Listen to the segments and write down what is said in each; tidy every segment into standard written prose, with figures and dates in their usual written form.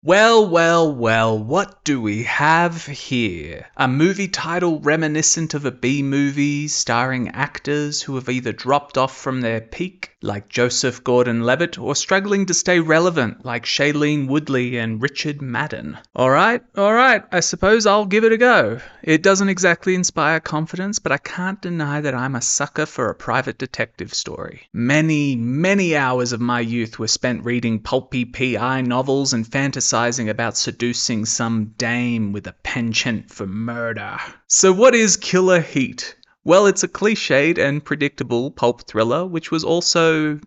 Well, what do we have here? A movie title reminiscent of a B-movie starring actors who have either dropped off from their peak, like Joseph Gordon-Levitt, or struggling to stay relevant, like Shailene Woodley and Richard Madden. Alright, I suppose I'll give it a go. It doesn't exactly inspire confidence, but I can't deny that I'm a sucker for a private detective story. Many hours of my youth were spent reading pulpy PI novels and fantasizing about seducing some dame with a penchant for murder. So what is Killer Heat? Well, it's a cliched and predictable pulp thriller, which was also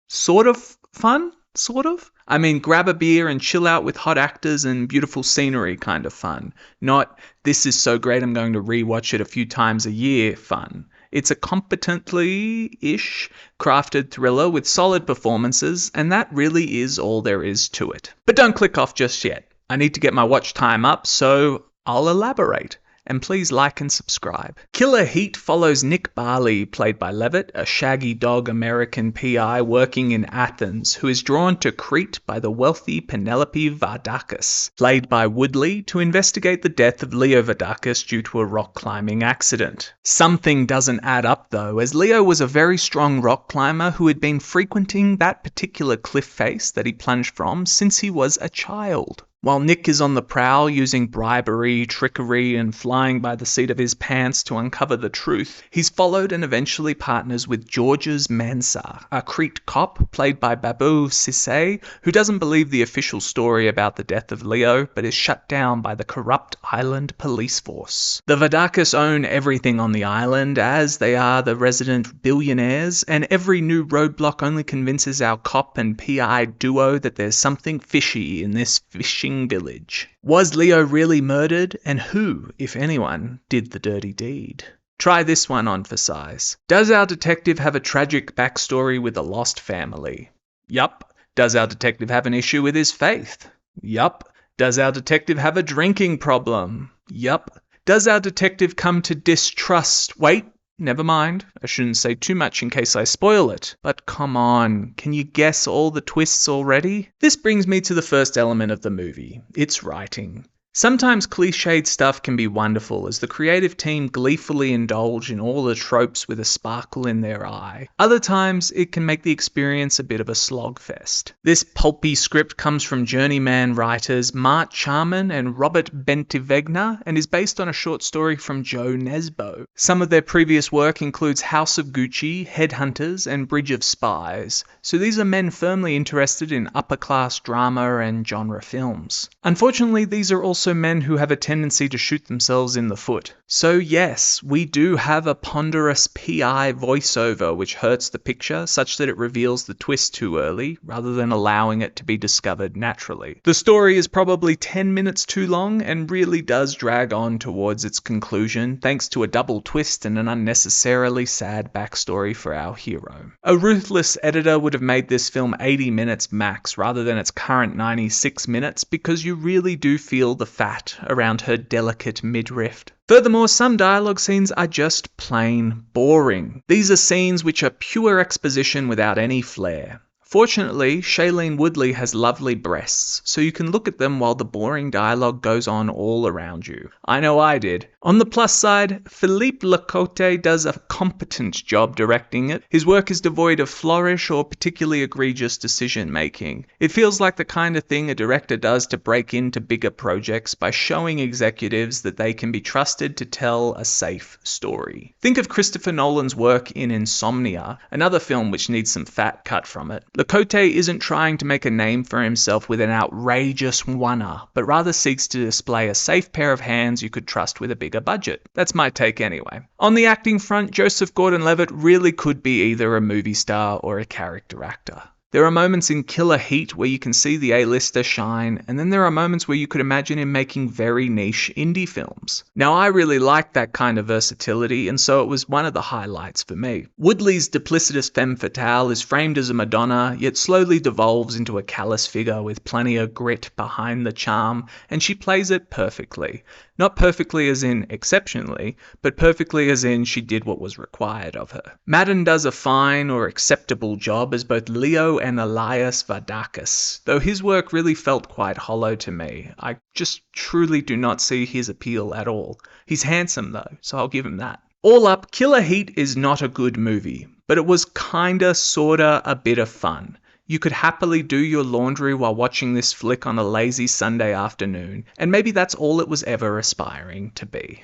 sort of fun, sort of. I mean, grab a beer and chill out with hot actors and beautiful scenery kind of fun. Not, this is so great I'm going to rewatch it a few times a year fun. It's a competently-ish crafted thriller with solid performances, and that really is all there is to it. But don't click off just yet. I need to get my watch time up, so I'll elaborate. And please like and subscribe. Killer Heat follows Nick Barley, played by Levitt, a shaggy dog American PI working in Athens, who is drawn to Crete by the wealthy Penelope Vardakis, played by Woodley, to investigate the death of Leo Vardakis due to a rock climbing accident. Something doesn't add up though, as Leo was a very strong rock climber who had been frequenting that particular cliff face that he plunged from since he was a child. While Nick is on the prowl using bribery, trickery, and flying by the seat of his pants to uncover the truth, he's followed and eventually partners with Georges Mansart, a Crete cop played by Babou Cissé, who doesn't believe the official story about the death of Leo, but is shut down by the corrupt island police force. The Vardakis own everything on the island, as they are the resident billionaires, and every new roadblock only convinces our cop and PI duo that there's something fishy in this fishing village. Was Leo really murdered, and who, if anyone, did the dirty deed? Try this one on for size. Does our detective have a tragic backstory with a lost family? Yup. Does our detective have an issue with his faith? Yup. Does our detective have a drinking problem? Yup. Does our detective come to distrust... Wait, never mind. I shouldn't say too much in case I spoil it. But come on, can you guess all the twists already? This brings me to the first element of the movie. Its writing. Sometimes cliched stuff can be wonderful as the creative team gleefully indulge in all the tropes with a sparkle in their eye. Other times it can make the experience a bit of a slogfest. This pulpy script comes from journeyman writers Mart Charman and Robert Bentivegna and is based on a short story from Joe Nesbo. Some of their previous work includes House of Gucci, Headhunters, and Bridge of Spies, so these are men firmly interested in upper-class drama and genre films. Unfortunately, these are also men who have a tendency to shoot themselves in the foot. So yes, we do have a ponderous PI voiceover which hurts the picture such that it reveals the twist too early, rather than allowing it to be discovered naturally. The story is probably 10 minutes too long and really does drag on towards its conclusion thanks to a double twist and an unnecessarily sad backstory for our hero. A ruthless editor would have made this film 80 minutes max rather than its current 96 minutes because you really do feel the fat around her delicate midriff. Furthermore, some dialogue scenes are just plain boring. These are scenes which are pure exposition without any flair. Fortunately, Shailene Woodley has lovely breasts, so you can look at them while the boring dialogue goes on all around you. I know I did. On the plus side, Philippe Lecote does a competent job directing it. His work is devoid of flourish or particularly egregious decision-making. It feels like the kind of thing a director does to break into bigger projects by showing executives that they can be trusted to tell a safe story. Think of Christopher Nolan's work in Insomnia, another film which needs some fat cut from it. Lecote isn't trying to make a name for himself with an outrageous one-er, but rather seeks to display a safe pair of hands you could trust with a bigger budget. That's my take anyway. On the acting front, Joseph Gordon-Levitt really could be either a movie star or a character actor. There are moments in Killer Heat where you can see the A-lister shine, and then there are moments where you could imagine him making very niche indie films. Now, I really like that kind of versatility, and so it was one of the highlights for me. Woodley's duplicitous femme fatale is framed as a Madonna, yet slowly devolves into a callous figure with plenty of grit behind the charm, and she plays it perfectly. Not perfectly as in exceptionally, but perfectly as in she did what was required of her. Madden does a fine or acceptable job as both Leo and Elias Vardakis, though his work really felt quite hollow to me. I just truly do not see his appeal at all. He's handsome though, so I'll give him that. All up, Killer Heat is not a good movie, but it was kinda, sorta, a bit of fun. You could happily do your laundry while watching this flick on a lazy Sunday afternoon, and maybe that's all it was ever aspiring to be.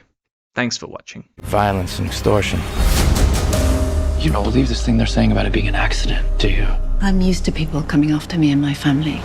Thanks for watching. Violence and extortion. You don't believe this thing they're saying about it being an accident, do you? I'm used to people coming after me and my family.